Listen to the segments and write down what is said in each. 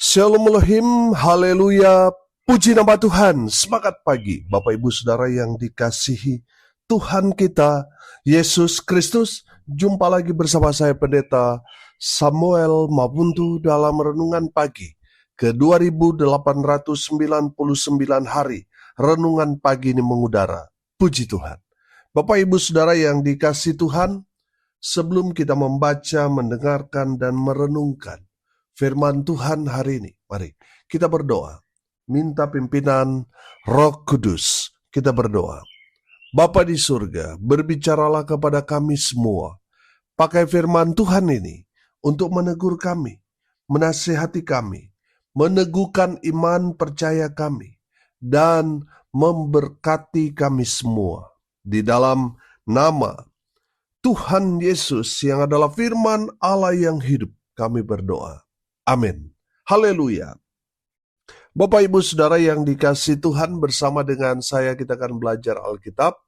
Shalom Elohim, haleluya, puji nama Tuhan, semangat pagi Bapak Ibu Saudara yang dikasihi Tuhan kita, Yesus Kristus. Jumpa lagi bersama saya Pendeta Samuel Mabuntu dalam Renungan Pagi ke 2899 hari. Renungan pagi ini mengudara, puji Tuhan. Bapak Ibu Saudara yang dikasihi Tuhan, sebelum kita membaca, mendengarkan, dan merenungkan firman Tuhan hari ini, mari kita berdoa. Minta pimpinan Roh Kudus. Kita berdoa. Bapa di surga, berbicaralah kepada kami semua. Pakai firman Tuhan ini untuk menegur kami, menasihati kami, meneguhkan iman percaya kami, dan memberkati kami semua. Di dalam nama Tuhan Yesus yang adalah firman Allah yang hidup, kami berdoa. Amin. Haleluya. Bapak Ibu Saudara yang dikasihi Tuhan, bersama dengan saya kita akan belajar Alkitab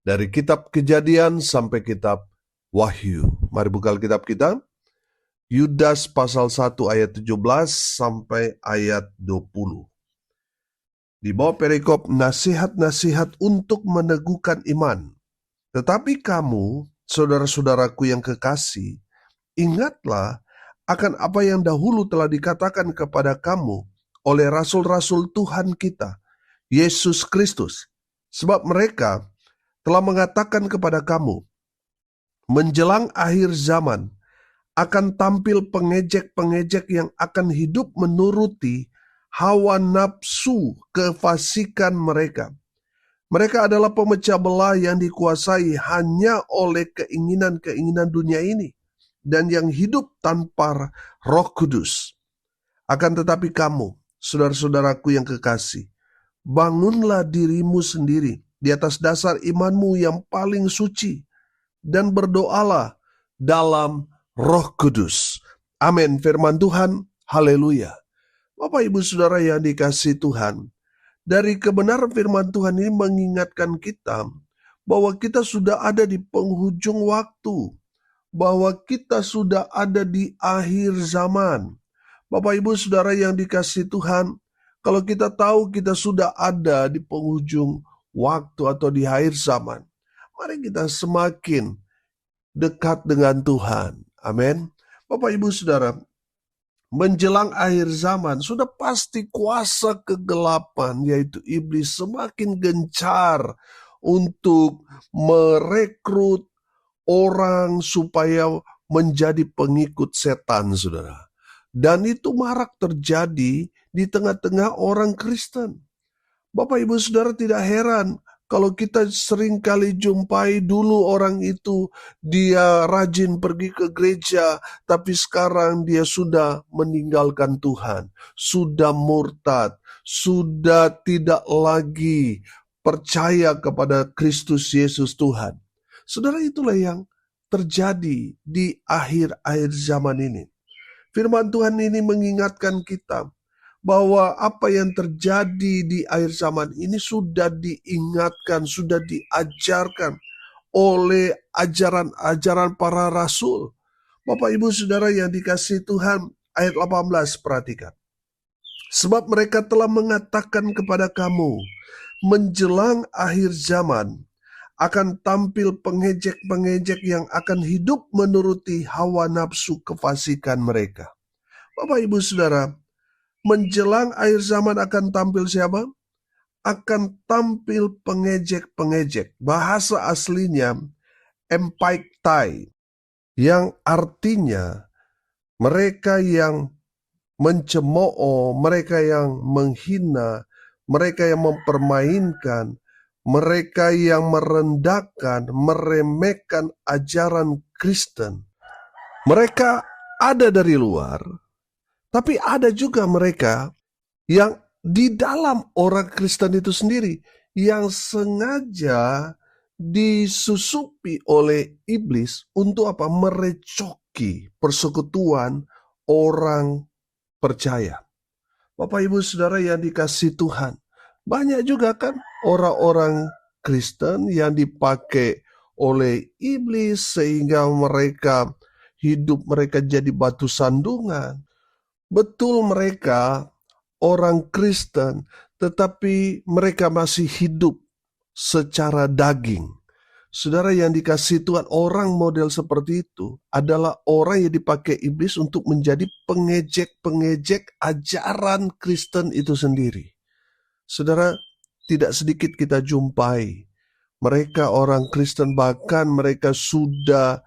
dari kitab Kejadian sampai kitab Wahyu. Mari buka Alkitab kita. Yudas pasal 1 ayat 17 sampai ayat 20. Di bawah perikop nasihat-nasihat untuk meneguhkan iman. Tetapi kamu, saudara-saudaraku yang kekasih, ingatlah akan apa yang dahulu telah dikatakan kepada kamu oleh rasul-rasul Tuhan kita, Yesus Kristus. Sebab mereka telah mengatakan kepada kamu, menjelang akhir zaman akan tampil pengejek-pengejek yang akan hidup menuruti hawa nafsu kefasikan mereka. Mereka adalah pemecah belah yang dikuasai hanya oleh keinginan-keinginan dunia ini, dan yang hidup tanpa Roh Kudus. Akan tetapi kamu, saudara-saudaraku yang kekasih, bangunlah dirimu sendiri di atas dasar imanmu yang paling suci, dan berdoalah dalam Roh Kudus. Amin. Firman Tuhan, haleluya. Bapak Ibu Saudara yang dikasihi Tuhan, dari kebenaran firman Tuhan ini mengingatkan kita bahwa kita sudah ada di penghujung waktu, bahwa kita sudah ada di akhir zaman. Bapak Ibu Saudara yang dikasihi Tuhan, kalau kita tahu kita sudah ada di penghujung waktu atau di akhir zaman, mari kita semakin dekat dengan Tuhan. Amin. Bapak Ibu Saudara, menjelang akhir zaman sudah pasti kuasa kegelapan, yaitu iblis, semakin gencar untuk merekrut orang supaya menjadi pengikut setan, saudara. Dan itu marak terjadi di tengah-tengah orang Kristen. Bapak Ibu Saudara, tidak heran kalau kita sering kali jumpai dulu orang itu, dia rajin pergi ke gereja, tapi sekarang dia sudah meninggalkan Tuhan, sudah murtad, sudah tidak lagi percaya kepada Kristus Yesus Tuhan. Saudara, itulah yang terjadi di akhir-akhir zaman ini. Firman Tuhan ini mengingatkan kita bahwa apa yang terjadi di akhir zaman ini sudah diingatkan, sudah diajarkan oleh ajaran-ajaran para rasul. Bapak Ibu Saudara yang dikasihi Tuhan, ayat 18 perhatikan. Sebab mereka telah mengatakan kepada kamu, menjelang akhir zaman akan tampil pengejek-pengejek yang akan hidup menuruti hawa nafsu kefasikan mereka. Bapak Ibu Saudara, menjelang akhir zaman akan tampil siapa? Akan tampil pengejek-pengejek. Bahasa aslinya empaiktai, yang artinya mereka yang mencemooh, mereka yang menghina, mereka yang mempermainkan, mereka yang merendahkan, meremehkan ajaran Kristen. Mereka ada dari luar, tapi ada juga mereka yang di dalam orang Kristen itu sendiri, yang sengaja disusupi oleh iblis untuk apa? Merecoki persekutuan orang percaya. Bapak Ibu Saudara yang dikasihi Tuhan, banyak juga kan orang-orang Kristen yang dipakai oleh iblis sehingga mereka hidup mereka jadi batu sandungan. Betul mereka orang Kristen, tetapi mereka masih hidup secara daging. Saudara yang dikasihi Tuhan, orang model seperti itu adalah orang yang dipakai iblis untuk menjadi pengejek-pengejek ajaran Kristen itu sendiri. Saudara, tidak sedikit kita jumpai mereka orang Kristen, bahkan mereka sudah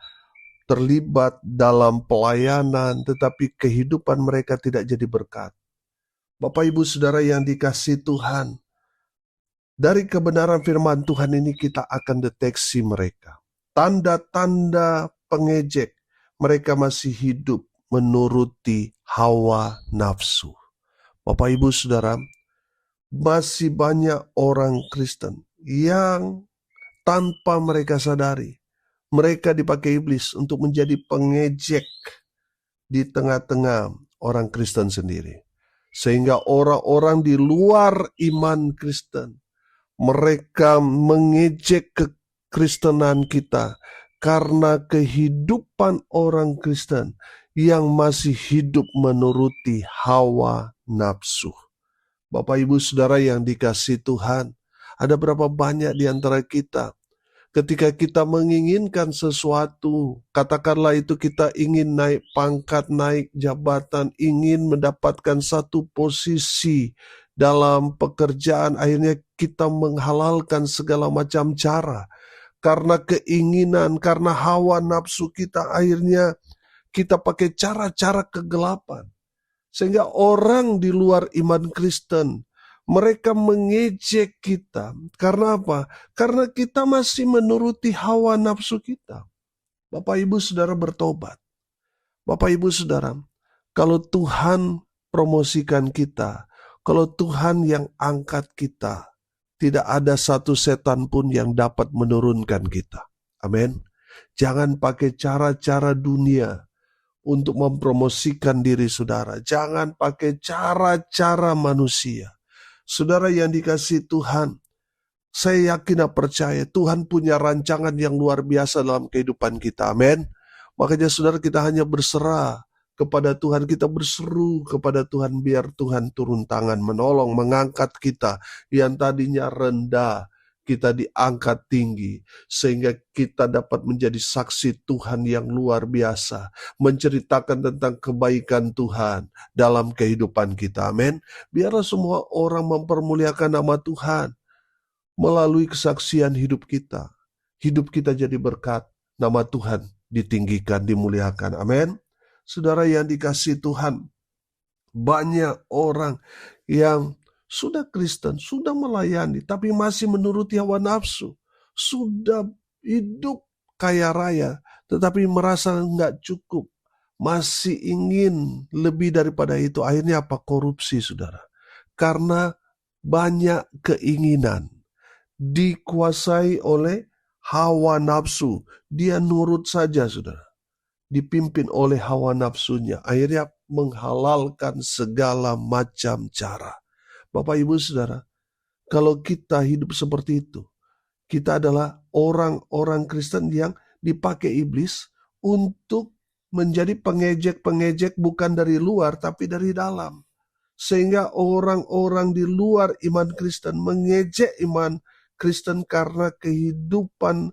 terlibat dalam pelayanan, tetapi kehidupan mereka tidak jadi berkat. Bapak Ibu Saudara yang dikasihi Tuhan, dari kebenaran firman Tuhan ini kita akan deteksi mereka. Tanda-tanda pengejek, mereka masih hidup menuruti hawa nafsu. Bapak Ibu Saudara, masih banyak orang Kristen yang tanpa mereka sadari, mereka dipakai iblis untuk menjadi pengejek di tengah-tengah orang Kristen sendiri. Sehingga orang-orang di luar iman Kristen, mereka mengejek kekristenan kita karena kehidupan orang Kristen yang masih hidup menuruti hawa nafsu. Bapak Ibu Saudara yang dikasihi Tuhan, ada berapa banyak di antara kita ketika kita menginginkan sesuatu, katakanlah itu kita ingin naik pangkat, naik jabatan, ingin mendapatkan satu posisi dalam pekerjaan, akhirnya kita menghalalkan segala macam cara. Karena keinginan, karena hawa nafsu kita, akhirnya kita pakai cara-cara kegelapan. Sehingga orang di luar iman Kristen, mereka mengejek kita. Karena apa? Karena kita masih menuruti hawa nafsu kita. Bapak Ibu Saudara bertobat. Bapak Ibu Saudara, kalau Tuhan promosikan kita, kalau Tuhan yang angkat kita, tidak ada satu setan pun yang dapat menurunkan kita. Amin. Jangan pakai cara-cara dunia untuk mempromosikan diri saudara. Jangan pakai cara-cara manusia. Saudara yang dikasihi Tuhan, saya yakin dan percaya Tuhan punya rancangan yang luar biasa dalam kehidupan kita. Amin. Makanya saudara, kita hanya berserah kepada Tuhan. Kita berseru kepada Tuhan biar Tuhan turun tangan, menolong, mengangkat kita yang tadinya rendah, kita diangkat tinggi, sehingga kita dapat menjadi saksi Tuhan yang luar biasa, menceritakan tentang kebaikan Tuhan dalam kehidupan kita. Amin. Biarlah semua orang mempermuliakan nama Tuhan melalui kesaksian hidup kita. Hidup kita jadi berkat, nama Tuhan ditinggikan, dimuliakan. Amin. Saudara yang dikasihi Tuhan, banyak orang yang sudah Kristen, sudah melayani, tapi masih menuruti hawa nafsu. Sudah hidup kaya raya, tetapi merasa nggak cukup. Masih ingin lebih daripada itu. Akhirnya apa? Korupsi, saudara. Karena banyak keinginan. Dikuasai oleh hawa nafsu. Dia nurut saja, saudara. Dipimpin oleh hawa nafsunya. Akhirnya menghalalkan segala macam cara. Bapak Ibu Saudara, kalau kita hidup seperti itu, kita adalah orang-orang Kristen yang dipakai iblis untuk menjadi pengejek-pengejek bukan dari luar tapi dari dalam. Sehingga orang-orang di luar iman Kristen mengejek iman Kristen karena kehidupan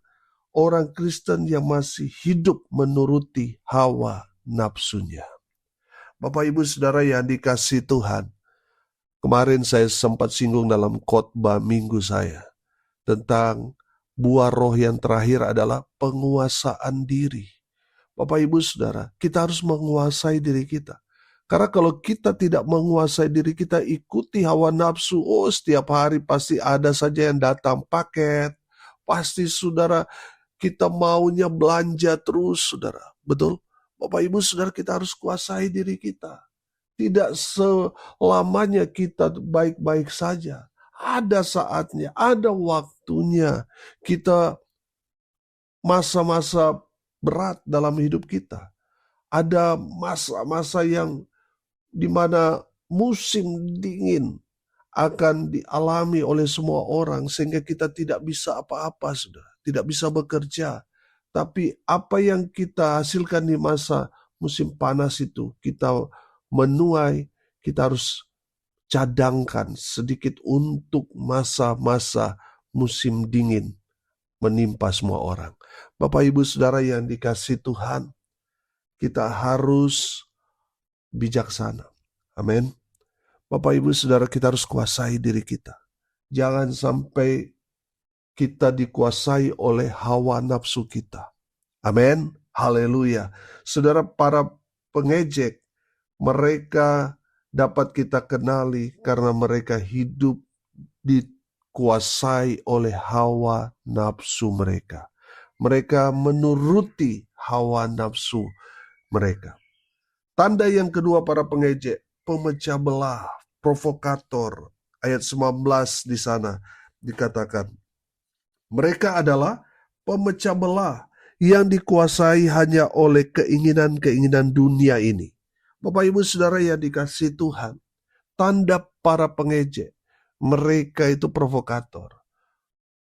orang Kristen yang masih hidup menuruti hawa nafsunya. Bapak Ibu Saudara yang dikasihi Tuhan, kemarin saya sempat singgung dalam khotbah minggu saya tentang buah roh yang terakhir adalah penguasaan diri. Bapak Ibu Saudara, kita harus menguasai diri kita. Karena kalau kita tidak menguasai diri kita, ikuti hawa nafsu, setiap hari pasti ada saja yang datang paket. Pasti saudara, kita maunya belanja terus, saudara. Betul? Bapak Ibu Saudara, kita harus kuasai diri kita. Tidak selamanya kita baik-baik saja. Ada saatnya, ada waktunya kita masa-masa berat dalam hidup kita. Ada masa-masa yang dimana musim dingin akan dialami oleh semua orang sehingga kita tidak bisa apa-apa, saudara. Tidak bisa bekerja. Tapi apa yang kita hasilkan di masa musim panas itu, kita menuai, kita harus cadangkan sedikit untuk masa-masa musim dingin menimpa semua orang. Bapak Ibu Saudara yang dikasihi Tuhan, kita harus bijaksana. Amin. Bapak Ibu Saudara, kita harus kuasai diri kita. Jangan sampai kita dikuasai oleh hawa nafsu kita. Amin. Haleluya. Saudara, para pengejek, mereka dapat kita kenali karena mereka hidup dikuasai oleh hawa nafsu mereka. Mereka menuruti hawa nafsu mereka. Tanda yang kedua para pengejek, pemecah belah, provokator. Ayat 19 di sana dikatakan, mereka adalah pemecah belah yang dikuasai hanya oleh keinginan-keinginan dunia ini. Bapak Ibu Saudara yang dikasihi Tuhan, tanda para pengejek, mereka itu provokator.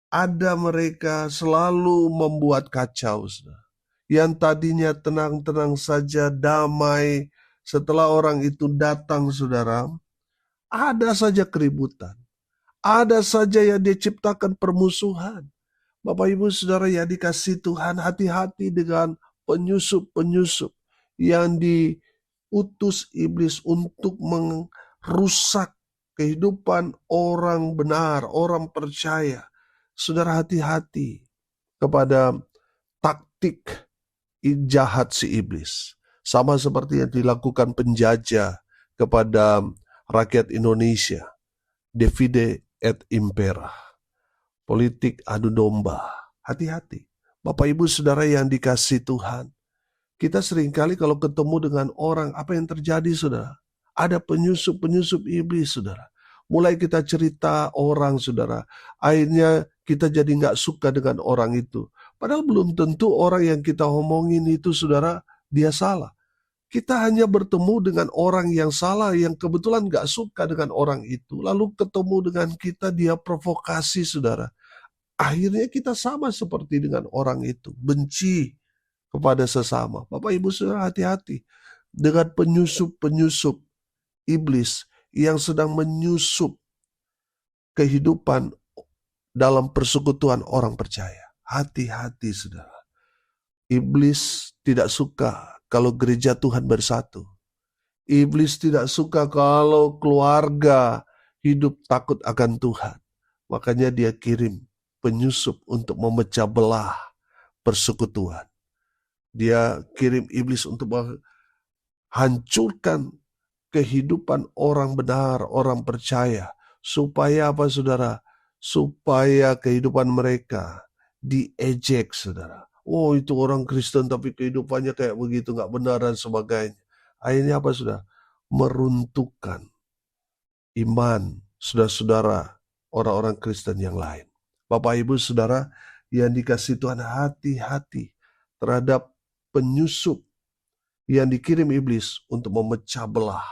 Ada mereka selalu membuat kacau, saudara. Yang tadinya tenang-tenang saja, damai, setelah orang itu datang, saudara, ada saja keributan. Ada saja yang diciptakan permusuhan. Bapak Ibu Saudara yang dikasihi Tuhan, hati-hati dengan penyusup-penyusup yang diutus iblis untuk merusak kehidupan orang benar, orang percaya. Saudara, hati-hati kepada taktik jahat si iblis. Sama seperti yang dilakukan penjajah kepada rakyat Indonesia. Divide et impera. Politik adu domba. Hati-hati. Bapak Ibu Saudara yang dikasihi Tuhan. Kita seringkali kalau ketemu dengan orang, apa yang terjadi saudara? Ada penyusup-penyusup iblis saudara. Mulai kita cerita orang saudara. Akhirnya kita jadi gak suka dengan orang itu. Padahal belum tentu orang yang kita omongin itu saudara, dia salah. Kita hanya bertemu dengan orang yang salah, yang kebetulan gak suka dengan orang itu. Lalu ketemu dengan kita, dia provokasi saudara. Akhirnya kita sama seperti dengan orang itu. Benci kepada sesama. Bapak Ibu Saudara, hati-hati dengan penyusup-penyusup iblis yang sedang menyusup kehidupan dalam persekutuan orang percaya. Hati-hati saudara. Iblis tidak suka kalau gereja Tuhan bersatu. Iblis tidak suka kalau keluarga hidup takut akan Tuhan. Makanya dia kirim penyusup untuk memecah belah persekutuan. Dia kirim iblis untuk menghancurkan kehidupan orang benar, orang percaya. Supaya apa saudara? Supaya kehidupan mereka diejek saudara. Oh itu orang Kristen tapi kehidupannya kayak begitu, gak benar dan sebagainya. Akhirnya apa saudara? Meruntuhkan iman saudara-saudara orang-orang Kristen yang lain. Bapak Ibu Saudara yang dikasihi Tuhan, hati-hati terhadap penyusup yang dikirim iblis untuk memecah belah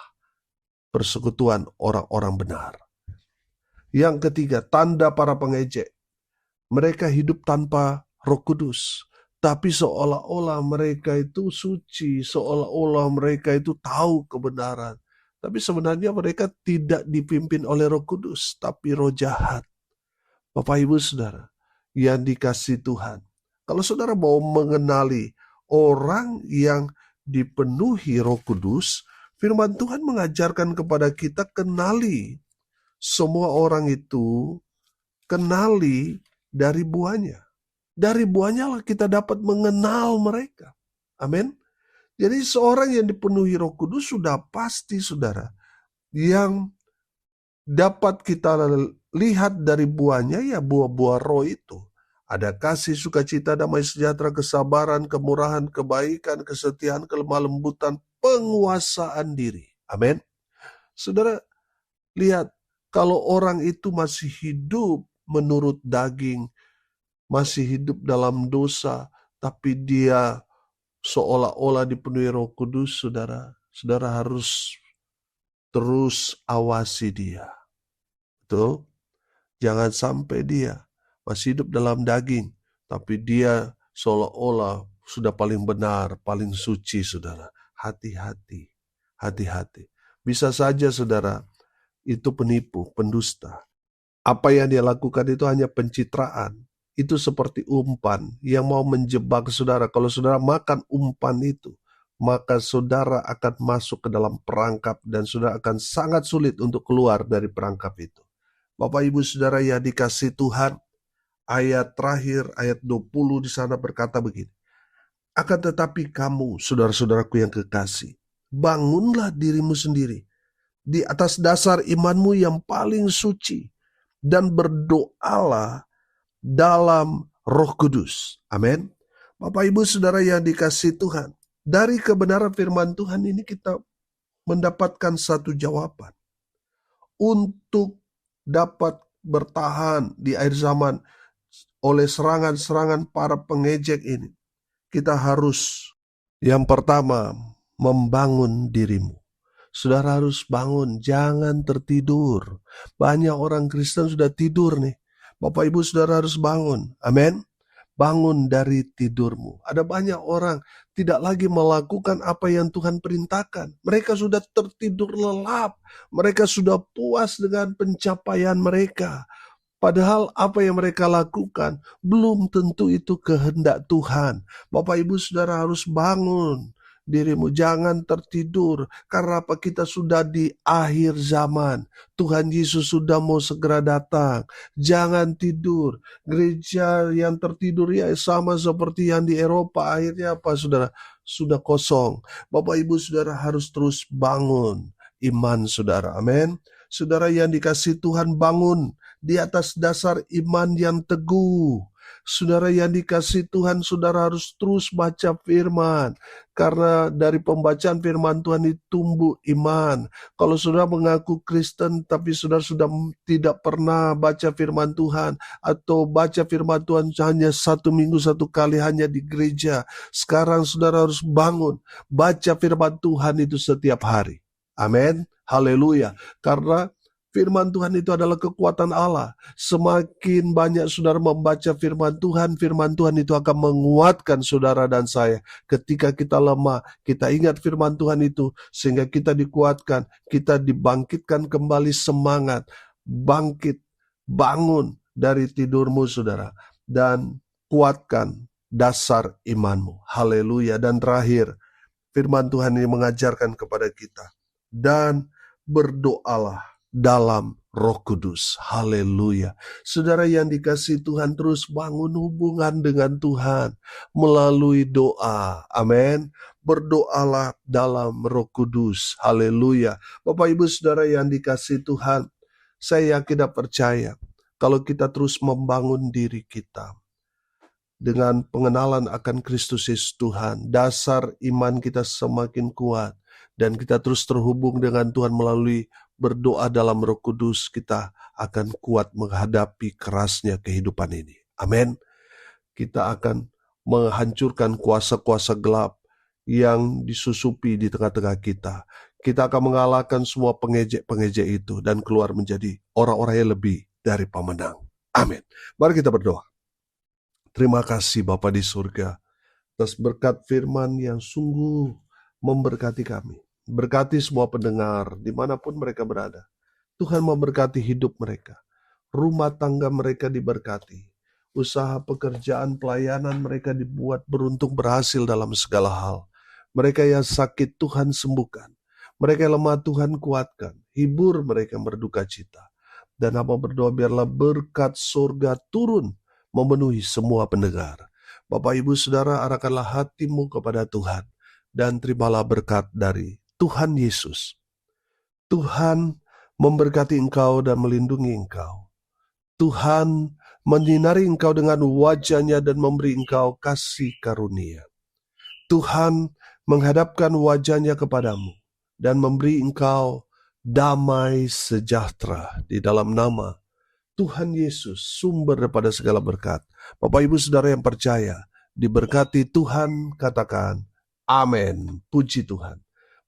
persekutuan orang-orang benar. Yang ketiga, tanda para pengejek. Mereka hidup tanpa Roh Kudus, tapi seolah-olah mereka itu suci, seolah-olah mereka itu tahu kebenaran. Tapi sebenarnya mereka tidak dipimpin oleh Roh Kudus, tapi roh jahat. Bapak Ibu Saudara yang dikasihi Tuhan, kalau saudara mau mengenali orang yang dipenuhi Roh Kudus, firman Tuhan mengajarkan kepada kita kenali semua orang itu, kenali dari buahnya. Dari buahnya lah kita dapat mengenal mereka. Amin. Jadi seorang yang dipenuhi Roh Kudus sudah pasti saudara, yang dapat kita lihat dari buahnya ya buah-buah roh itu. Ada kasih, sukacita, damai sejahtera, kesabaran, kemurahan, kebaikan, kesetiaan, kelemah lembutan, penguasaan diri. Amin. Saudara, lihat kalau orang itu masih hidup menurut daging, masih hidup dalam dosa, tapi dia seolah-olah dipenuhi Roh Kudus, saudara harus terus awasi dia. Betul? Jangan sampai dia masih hidup dalam daging, tapi dia seolah-olah sudah paling benar, paling suci, saudara. Hati-hati. hati-hati. Bisa saja saudara, itu penipu, pendusta. Apa yang dia lakukan itu hanya pencitraan. Itu seperti umpan yang mau menjebak saudara. Kalau saudara makan umpan itu, maka saudara akan masuk ke dalam perangkap dan saudara akan sangat sulit untuk keluar dari perangkap itu. Bapak Ibu Saudara yang dikasihi Tuhan, ayat terakhir, ayat 20 di sana berkata begini. Akan tetapi kamu, saudara-saudaraku yang kekasih, bangunlah dirimu sendiri di atas dasar imanmu yang paling suci dan berdoalah dalam Roh Kudus. Amin. Bapak Ibu Saudara yang dikasihi Tuhan, dari kebenaran firman Tuhan ini kita mendapatkan satu jawaban. Untuk dapat bertahan di akhir zaman oleh serangan-serangan para pengejek ini, kita harus yang pertama membangun dirimu. Saudara harus bangun, jangan tertidur. Banyak orang Kristen sudah tidur nih. Bapak Ibu Saudara harus bangun. Amin. Bangun dari tidurmu. Ada banyak orang tidak lagi melakukan apa yang Tuhan perintahkan. Mereka sudah tertidur lelap. Mereka sudah puas dengan pencapaian mereka. Padahal apa yang mereka lakukan belum tentu itu kehendak Tuhan. Bapak Ibu Saudara harus bangun dirimu, jangan tertidur. Karena apa? Kita sudah di akhir zaman. Tuhan Yesus sudah mau segera datang. Jangan tidur. Gereja yang tertidur ya sama seperti yang di Eropa. Akhirnya apa saudara? Sudah kosong. Bapak Ibu Saudara harus terus bangun iman saudara. Amin. Saudara yang dikasihi Tuhan, bangun di atas dasar iman yang teguh. Saudara yang dikasihi Tuhan, saudara harus terus baca firman. Karena dari pembacaan firman Tuhan itu tumbuh iman. Kalau saudara mengaku Kristen tapi saudara sudah tidak pernah baca firman Tuhan, atau baca firman Tuhan hanya 1 minggu 1 kali hanya di gereja, sekarang saudara harus bangun. Baca firman Tuhan itu setiap hari. Amin. Haleluya. Karena firman Tuhan itu adalah kekuatan Allah. Semakin banyak saudara membaca firman Tuhan itu akan menguatkan saudara dan saya. Ketika kita lemah, kita ingat firman Tuhan itu, sehingga kita dikuatkan, kita dibangkitkan kembali semangat. Bangkit, bangun dari tidurmu saudara, dan kuatkan dasar imanmu. Haleluya. Dan terakhir, firman Tuhan ini mengajarkan kepada kita, dan berdoalah dalam Roh Kudus. Haleluya. Saudara yang dikasihi Tuhan, terus bangun hubungan dengan Tuhan melalui doa. Amin. Berdoalah dalam Roh Kudus. Haleluya. Bapak Ibu Saudara yang dikasihi Tuhan, saya yakin dan percaya kalau kita terus membangun diri kita dengan pengenalan akan Kristus Yesus Tuhan, dasar iman kita semakin kuat, dan kita terus terhubung dengan Tuhan melalui berdoa dalam Roh Kudus, kita akan kuat menghadapi kerasnya kehidupan ini. Amin. Kita akan menghancurkan kuasa-kuasa gelap yang disusupi di tengah-tengah kita. Kita akan mengalahkan semua pengejek-pengejek itu dan keluar menjadi orang-orang yang lebih dari pemenang. Amin. Mari kita berdoa. Terima kasih Bapa di surga atas berkat firman yang sungguh memberkati kami. Berkati semua pendengar dimanapun mereka berada. Tuhan memberkati hidup mereka. Rumah tangga mereka diberkati. Usaha pekerjaan pelayanan mereka dibuat beruntung berhasil dalam segala hal. Mereka yang sakit Tuhan sembuhkan. Mereka yang lemah Tuhan kuatkan. Hibur mereka berduka cita. Dan apa berdoa biarlah berkat surga turun memenuhi semua pendengar. Bapak Ibu Saudara, arahkanlah hatimu kepada Tuhan dan terimalah berkat dari Tuhan Yesus. Tuhan memberkati engkau dan melindungi engkau. Tuhan menyinari engkau dengan wajah-Nya dan memberi engkau kasih karunia. Tuhan menghadapkan wajah-Nya kepadamu dan memberi engkau damai sejahtera di dalam nama Tuhan Yesus, sumber daripada segala berkat. Bapak Ibu Saudara yang percaya, diberkati Tuhan, katakan amin. Puji Tuhan.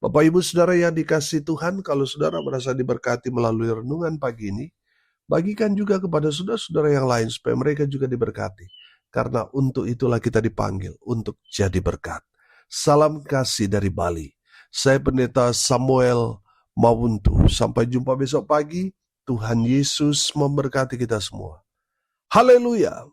Bapak Ibu Saudara yang dikasihi Tuhan, kalau saudara merasa diberkati melalui renungan pagi ini, bagikan juga kepada saudara-saudara yang lain supaya mereka juga diberkati. Karena untuk itulah kita dipanggil untuk jadi berkat. Salam kasih dari Bali. Saya Pendeta Samuel Mawuntu. Sampai jumpa besok pagi. Tuhan Yesus memberkati kita semua. Haleluya.